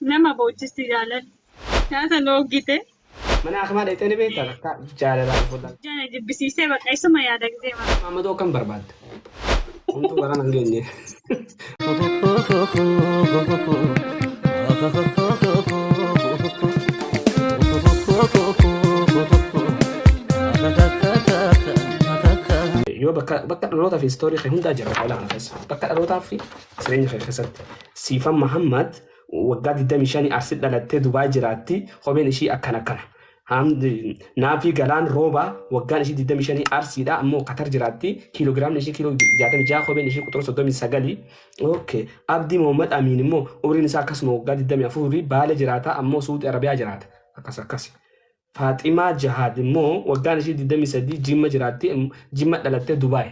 Nama boochisti jaalala. Nyaata loogite. Mana akmaa dheetanii beektaa akka jaalalaan fuudhan. Jana jibbisiisee bakka isuma yaada gisee mara. Maammadoo kan barbaadde. Homtuu bara nan geenye. Yoo bakka dhalootaa fi istoorii kee hundaa jira qola kana keessa. Bakka dhalootaa fi jireenya kee keessatti. Siifan Mahammad waggaa 25 Arsi dhalattee Dubaay jiraatti. Kopheen ishii akkana. Naafi galaan rooba waggaan ishii 25 Arsiidha ammoo Qatar jiraatti. Kiiloogiraamni ishii kiiloo 66 kopheen ishii quxura 39. Okay. Abdii Mohammad Amiin immoo umriin isaa akkasuma waggaa 24 Baale jiraata ammoo Suudi Arabiyaa jiraata. Akkas. Faaximaa Jahaad immoo waggaan ishii 23 Jimma jiraatti. Jimma dhalattee Dubaay.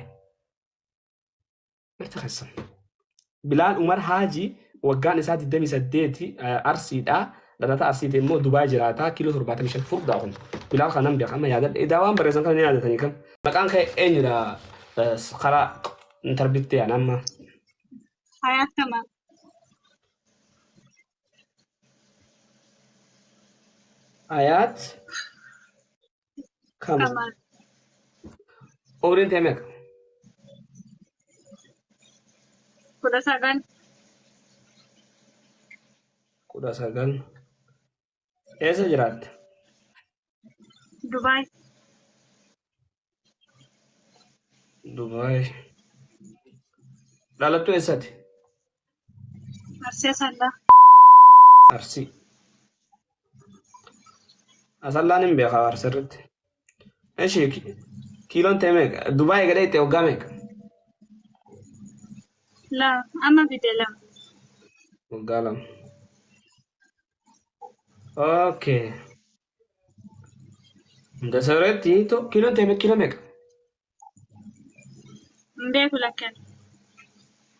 Bilaal Umar Haaji waggaan isaa 28 Arsiidha. Dhalata Arsiiti immoo Dubaay jiraata. Kiiloo 75 furdaa kun. Bilaal kanaan beekama yaadadha. Daawwan barreessan kana ni yaadatanii kan. Maqaan kee eenyudha? Karaa intarbittee anamma. Hayaat Kamal. Hayaat Kamal. Umriin tee meeqa? 19. 19. Eessa jiraatte? Dubaay. Dubaay. Dhalattuu eessatti? Arsii Asallaa. Arsii. Asallaan hin beekaa Arsirratti. Ishee kiiloon ta'e meeqa? Dubaay gadee itti waggaa meeqa? Lama. Amma bidee lama. Waggaa lama. Okay. Dasarratti kiiloon ta'e kiiloo meeqa? Hin beeku lakkeen.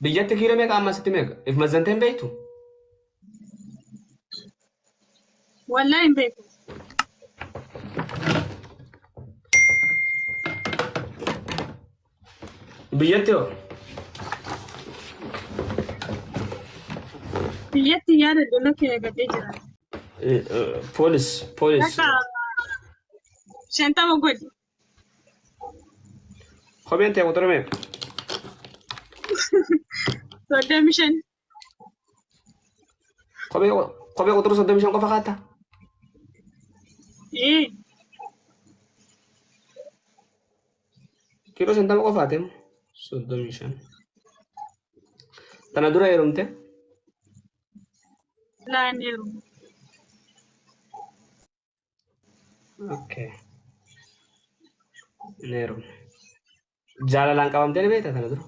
Biyyatti kiiloo meeqa amma asitti meeqa? If mazzantee hin beektu? Wallaahi hin beeku. Biyyatti hoo? Biyyatti yaada lola kee gadee jira. Poolis. Akka 50 godhi. Kopheen ta'e quxura meeqa? 35. Kophee quxura 35 qofa kaata? Kiiloo 50 qofaate 35. Tana dura heerumte? Laan jiru. Okay. Heerum. Jaalalaan qabamtee ni beektaa tana dura?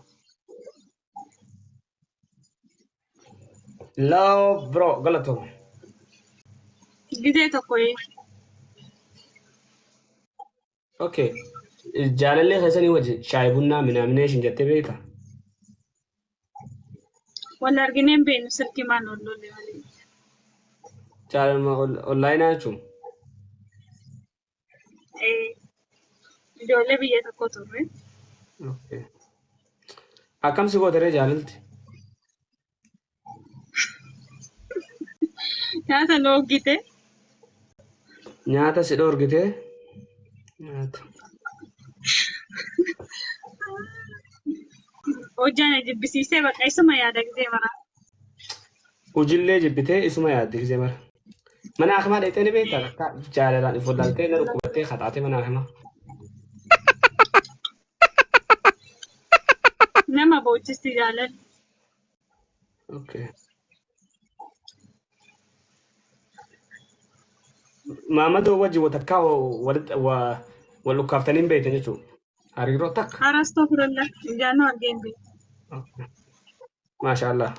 Love bro galatoom. Gidee tokko Okay. Jaalallee keessanii wajjin shaayii bunnaa minaaminee jettee beektaa? wal arginee hin beeknu silkii maan ollolle malee. Jaalalma onlaayinaa jechuun? Ijoollee biyya tokko turre. Okay. Akkam si gootaree jaalalti? Nyaata loogite. Nyaata si dhoorgitee? Nyaata. Hojjaan jibbisiisee bakka isuma yaada gisee mara. Ujillee jibbitee isuma yaaddi gisee mara. Mana akamaa dheetee ni beektaa akka jaalalaan if wallaaltee na dhukkubattee kataatee mana akamaa. Nama boochisti jaalala. Okay. Maamadoo wajji watakkaa wal dhukkaaftanii hin beektan jechuudha. Hariiroo takka. Harastoo fudhalla. Ijaanoo argeen beeku. Okay. Maashaallah.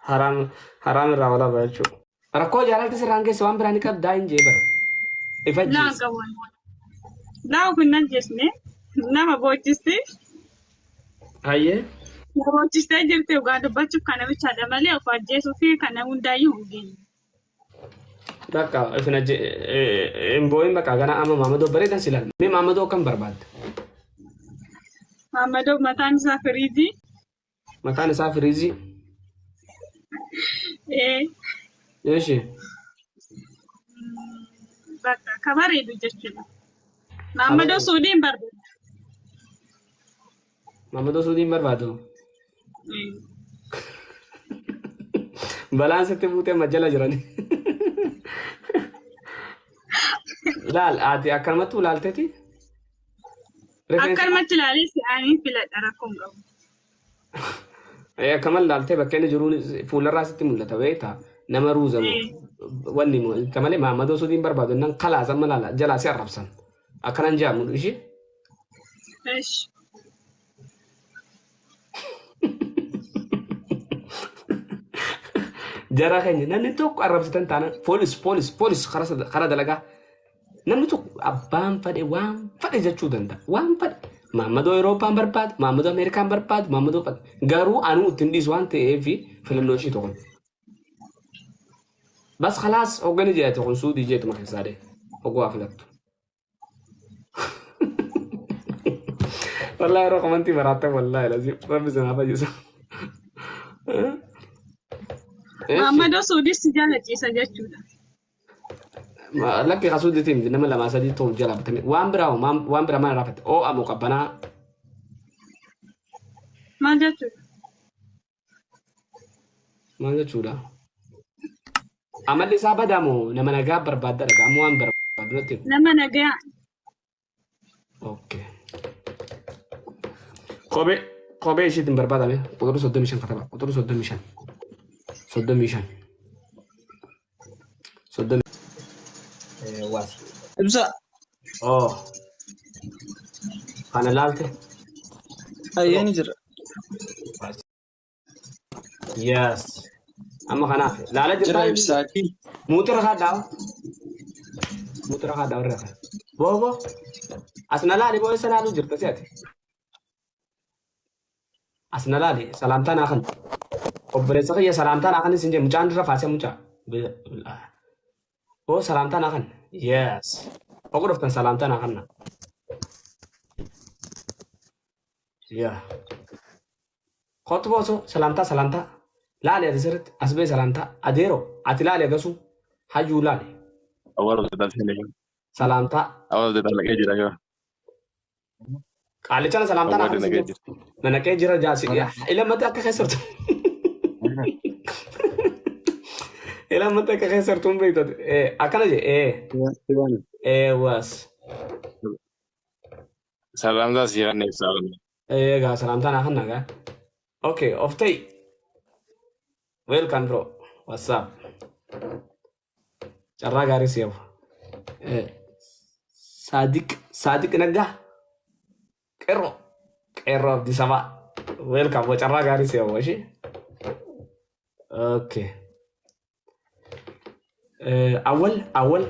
Haraam irraa wal hafa jechuudha. Rakkoo jaalalti sirraan keessa waan biraa ni qabdaa hin jee bara. Ifa Laa jees. qaban. Laa kun nan jeesne. Nama boochisti. Hayyee. Nama boochistee jirti dhugaa dubbachuuf kana bichaadha malee of ajjeesuu fi kana hundaayyuu hin geenye. Bakka ifna imbooyin bakka gana amma maamadoo bareedan silan. Mee maamadoo kan barbaadde? Maamadoo mataan isaa firiizii. Mataan isaa firiizii. ايش Bakka ka bareedu jechuudha. خبر Maammadoo Suudiin barbaada. محمد سودين بربادو Mm. بلان ستبوتي مجلة جراني لا آتي أكرمتو لالتتي ريفرنس Akkanumatti ilaalee si'aanii filadha rakkoon qabu. كمان لالتي بكيني جروني فول الراس ملتا بيتا نما روزمو Eh, وني مو كمالي محمد سودين بربادو نن خلاص أما لا جلا سير ربسن أكرن جامو إيشي Eesh. جرا خيني نن توك عربستان تانا بوليس خرا دلقا namni tokko abbaan fadhe waan fadhe jechuu danda'a. Waan fadhe Maammadoo Awurooppaan barbaadu, Maammadoo Ameerikaan barbaadu, Maammadoo fadhe. Garuu anuu ittiin dhiisu waan ta'eef filannoo ishii tokko. Bas khalaas hoggani jedhate kun suudii jeetuma keessaa dee hoggoo haa filattu. Wallaahi yeroo komantii baraattan wallaahi lazim rabbi sanaa fayyisa. Maammadoo Suudii si jaalachiisa jechuudha. Lakki kasuuditiin nama lama sadii ta'u jala bitame waan biraa mana raafate oo ammoo qabbanaa Maal jechuudha? maal jechuudha. Amalli isaa badaa moo nama nagaa barbaadda dhagaa ammoo waan barbaadu natti. Nama nagaa. Okay. Kophee ishiitiin barbaadame quxuruu 35 kataba quxuruu 35 35 30 waas. Ibsa. Oh kana laalte. Ayyaani jira. Yes. Amma kanaaf laala Jira jirtaa ibsaati. muutira kaadhaa warra kana. Boobo asna laali boo isa laaluu jirta si'ati. Asna laali salaamtaa naa kan obboleessa kiyya salaamtaa naa kan isin jee mucaan dura faasee mucaa. Oh salaamtaa naa kan. Yes. Ogu dhuftan salaamtaa naa kan na. Yeah. Kottu booso salaamtaa. Laali ati sirriitti as bee salaamtaa adeero ati laali agasuu hayyuu laali أول بدأت هنا salaamtaa أول بدأت لقيت جرا qaalichana salaamtaa naa أول kan isin لقيت jee nanaqee jira jaasi ilammatti akka keessartu ilammatti akka keessartu hin beektote akkana jee was سلام ذا سيران نفسه egaa salaamtaa naa kan nagaa okay of ta'e welcome bro what's up carraa gaarii si'afu Saadiq Naggaa qeerroo Abdii Sabaa welcome bro carraa gaarii si'afu ishee okay awwal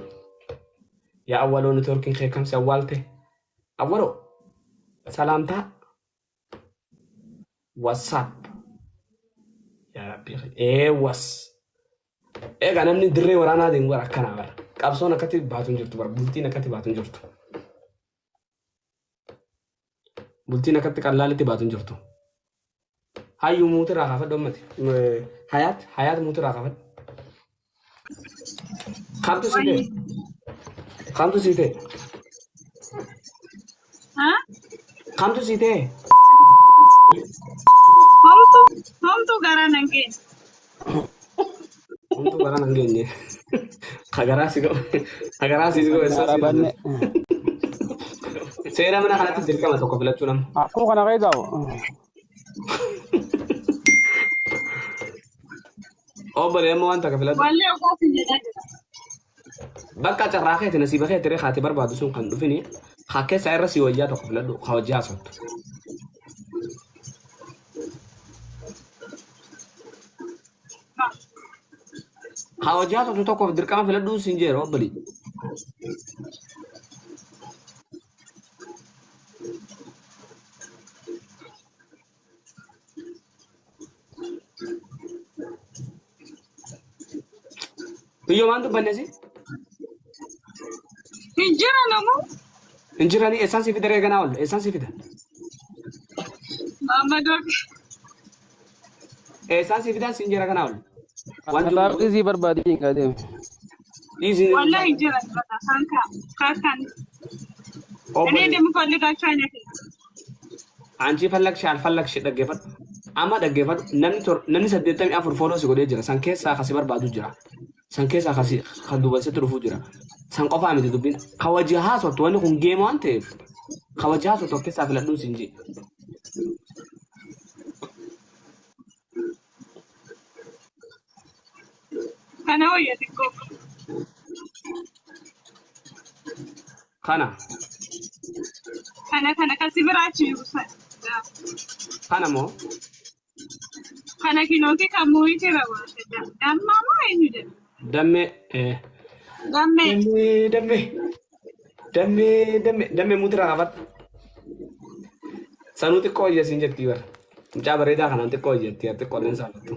yaa awwaloo networking kee kamsi awwaalte awwaloo salaamtaa whatsapp yaa rabbi was egaa namni dirree waraanaa deemu bara akkanaa bara qabsoon akkatti baatu hin jirtu bara bultiin akkatti baatu hin jirtu bultiin akkatti qallaalitti baatu hin jirtu hayyuu muutirraa kaafadhu ammati hayaat muutirraa kaafadhu kamtu siite Haa? kamtu siite Homtuu garaa nan geesse. kamtu garaa nan geenye hagaraa si ga'u Arabanne. seera mana kanatti dirqama tokko filachuu nama Akkuma kana qayyadaa'u. obbolee amma waan takka filadhu Wallee ogaafin jedhaa jira. bakka carraa keeti nasiiba kee tiree haati barbaadu sun kan dhufini haa keessaa irra si wayyaa tokko filadhu haa hojii haasoftu. Haa hojii haasoftu tokkoof dirqama filadhuu siin jeera obbolii. Biyyoo maan dubbanne si? Hin jiru namu. Injiranii eessaan si fida reeganaa ol eessaan si fida? Maammadoo. Eessaan si fidaan siin jira kanaa ol? Wanti Kanaaf isii barbaadee hin qadeemu. dhiisni والله جرت بقى كان أنا obboleessa. دي مفلقة كانت Anchi fallakshi dhaggeeffadhu. Amma dhaggeeffadhu namni 84 fooloo si godhee jira. San keessaa kasi barbaadu jira. San keessaa kasi kan dubbasitti dhufuu jira. San qofaa miti dubbiin. Kawaji haasoftu wanni kun geema waan ta'eef. Kawaji haasoftu of keessaa filadhuu siin jee. أنا ويا تكوك Kana أنا كسبراتي kana moo أنا كنوكي كموي ترى دم ما ينجد dammee دم dammee muutira qabadhu. Sanuu xiqqoo iyya siin jettii bara. Mucaa bareedaa kanaan xiqqoo iyyatti xiqqoo leensaa fattu.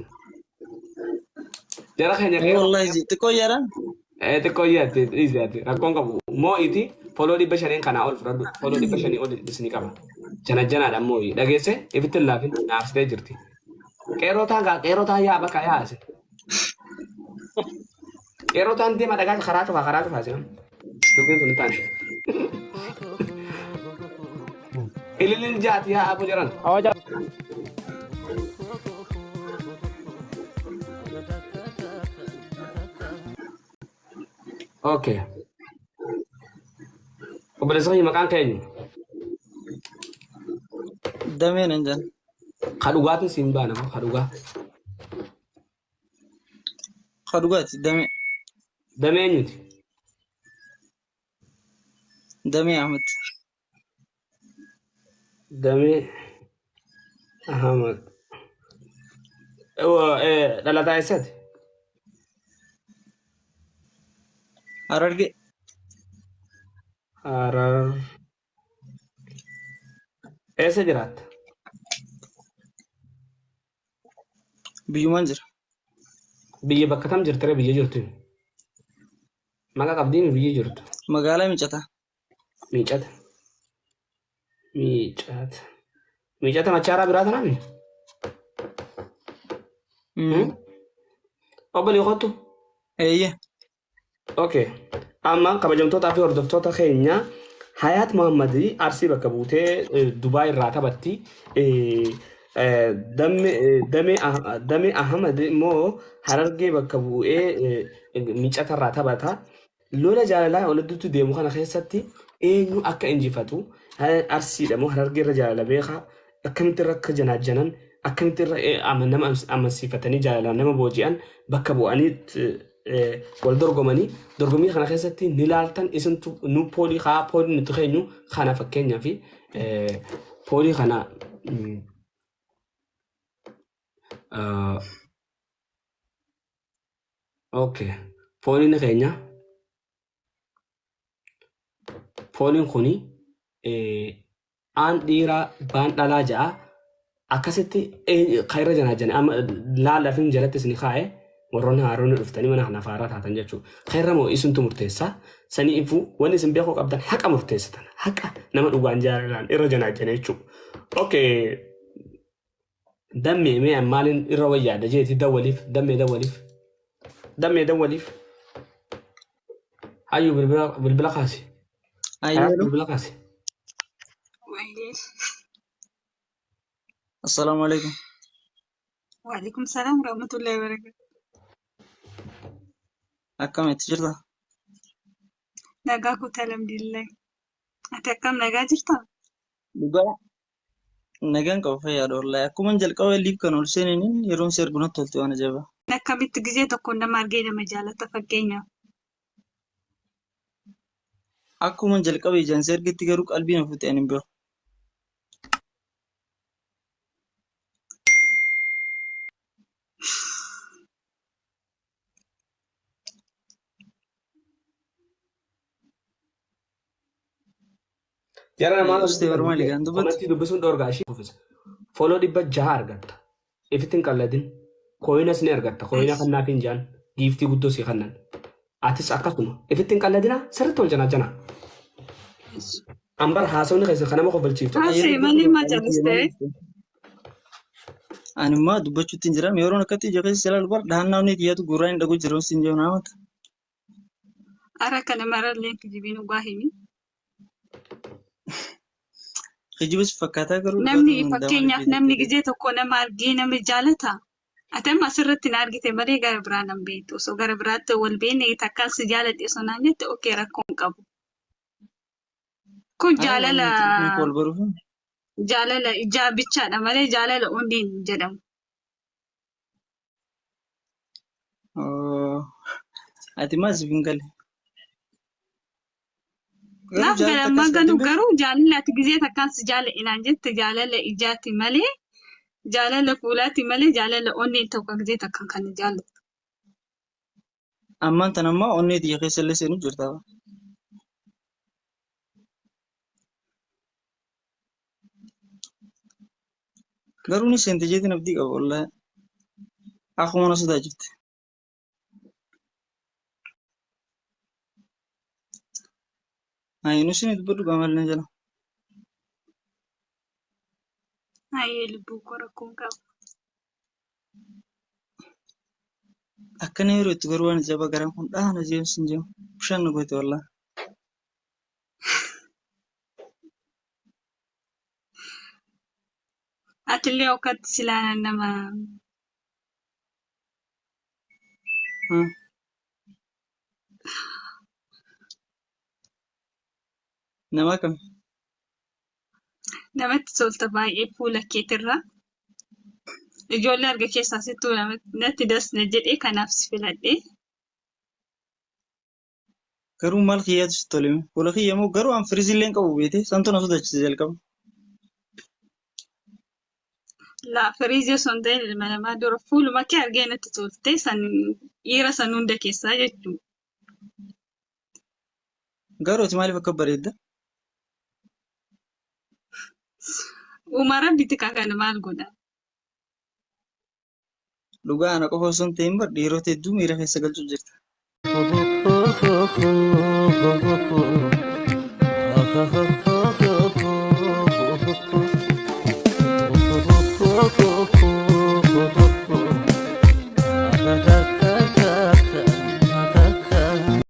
Jara keenya qeerroo. Wallahi zitti koyyaadhaan. Xiqqoo iyyatti dhiisatti rakkoon qabu. Moo iti foloo 500 kanaa ol fudhadhu. Foloo 500 ol isinii qaba. Janaadhaan moo dhageesse ifitti hin laafin naarsitee jirti. Qeerroo taa yaa bakka yaase. Qeerroo taan deema dhagaa karaa cufaa jiran. Dubbiin sun hin taane. Ililin jaati yaa abu jiran. Awaja. Okay. Obboleessa kee maqaan keenyu. Dameen hin jaan. Ka dhugaatiin siin baana moo ka dhugaa? Ka dhugaati damee. Damee eenyuti? Damee Ahmed. Damee Ahmad. Dhalataa eessaati? Hararge. Harar. Eessa jiraatta? Biyyumaan jira. Biyya bakka tam jirtire biyya jirtu. Maqaa qabdiimi biyya jirtu. Magaalaa Miicataa. Miicata. Miicata machaaraa biraa tanaami? Obbolee kottu? Eeyye. Okay. Amma kabajamtootaa fi hordoftoota keenya Hayaat Muhammadii Arsii bakka buutee Dubaay irraa taphatti. Damee Ahmad immoo Harargee bakka bu'ee Miicata irraa taphata. Lola jaalalaa walitti deemu kana keessatti eenyu akka injifatu Arsiidha moo Harargee irra jaalala beekaa akkamitti irra akka janaajjanan akkamitti irra nama amansiifatanii jaalalaan nama booji'an bakka bu'anii wal dorgomanii dorgomii kana keessatti ni laaltan isintu nu poolii nuti keenyu kana fakkeenyaa fi poolii kana okay pooliin keenya pooliin kuni aan dhiiraa baan dhalaa ja'a akkasitti kayra janaajjane amma laalaafin jalatti isin kaa'e warroonni haaroonni dhuftanii mana kana faaraa taatan jechuudha. Kayra moo isintu murteessaa sanii ifuu wanni isin beekuu qabdan haqa murteessatan haqa nama dhugaan jaalalaan irra janaajjane jechuudha. Okay. Dammee mee maaliin irra wayyaadha jeeti dawwaliif dammee dawwaliif hayyuu bilbila kaasi. Ayyalu. Bilbila kaasi. Assalamu alaikum. وعليكم السلام ورحمة الله وبركاته Akkamitti jirta? نجاكو الحمد لله أتكلم نجا جرتا Dhugaa. Nagaan qaba fayyaadha wallahi. Akkuma jalqaba liif kan ol seeniniin yeroon si arguutti tolti waan ajaa'ibaa. akkamitti gisee tokko nama argee nama jaalata fakkeenyaaf Akkuma jalqaba ijaan si argetti garuu qalbii na fuute ani hin beeku. Jara namaa Ustee barmaa ligaan dubbatu. komentii dubbisuun dhoorgaa ishee kuffisa. Foloo 600 argatta. Ifitti hin qalladin. Kooyinas ni argatta. Kooyina kannaaf hin jaan. Giiftii guddoo si kannan. Atis akkasuma. Ifitti hin qalladina sirriitti ol jana. Ambar haasawni keessa kanama kofalchiiftu. Haasee malee maa jalistee Ani immoo dubbachuutti hin jiran yeroo akkatti ija keessa ilaalu bar daannaa inni kiyyatu gurraa hin dhagu jiru siin jiru naamata. Ara kana marallee kijibiin dhugaa himi. Kijibas fakkaataa garuu Namni fakkeenyaaf namni gizee tokko nama argee nama jaalata. Atam asirratti na argite malee gara biraa nan beektu. Osoo gara biraatti wal beekne takkaan si jaaladhe osoo naan jette okee rakkoo hin qabu. Kun wal baruuf. jaalala ijaa bichaadha malee jaalala hundi hin jedhamu. Ati maal siif hin galle? Naaf galamma ganu garuu jaalala ati gizee takkaan si jaaladhe naan jette jaalala ijaati malee jaalala fuulaati malee jaalala hundi tokko gizee takkaan kan jaalatu. Ammaan tan ammaa onnee xiyya keessa illee seenuu jirta. Garuu ni seente jeetiin abdii qaba wallaahi. Akkuma na sodaa jirti. Ayi nusin dubbadhu gamal na jala. Hayyee lubbuu koo rakkoo hin qabu. Akkana yeroo itti garuu waan jaba garaan kun dhaana jeemus hin jiru. Bishaan nu goote wallaahi. Atillee okkatti silaanan nama Nama kam? namatti tolta baay'ee fuula keetirra. Ijoollee arga keessaa sittuu natti dasna jedhee kanaaf si filadhe. Garuu maal kiyyaatu si tole? Fuula kiyya moo garuu an firiizillee hin qabu beete santu na sodaachise jalqaba. Laa firiizii osoo hin ta'in ilma namaa dura fuuluma kee argee natti tolte san dhiira san hunda keessaa jechuudha. Garuu ati maaliif akka bareedda? Uumara biti kana maal godha? Dhugaa ana qofa osoo hin ta'in bar dhiirota hedduu miira keessa galchuu jirta. Oh, oh, oh, oh, oh, oh, oh, oh.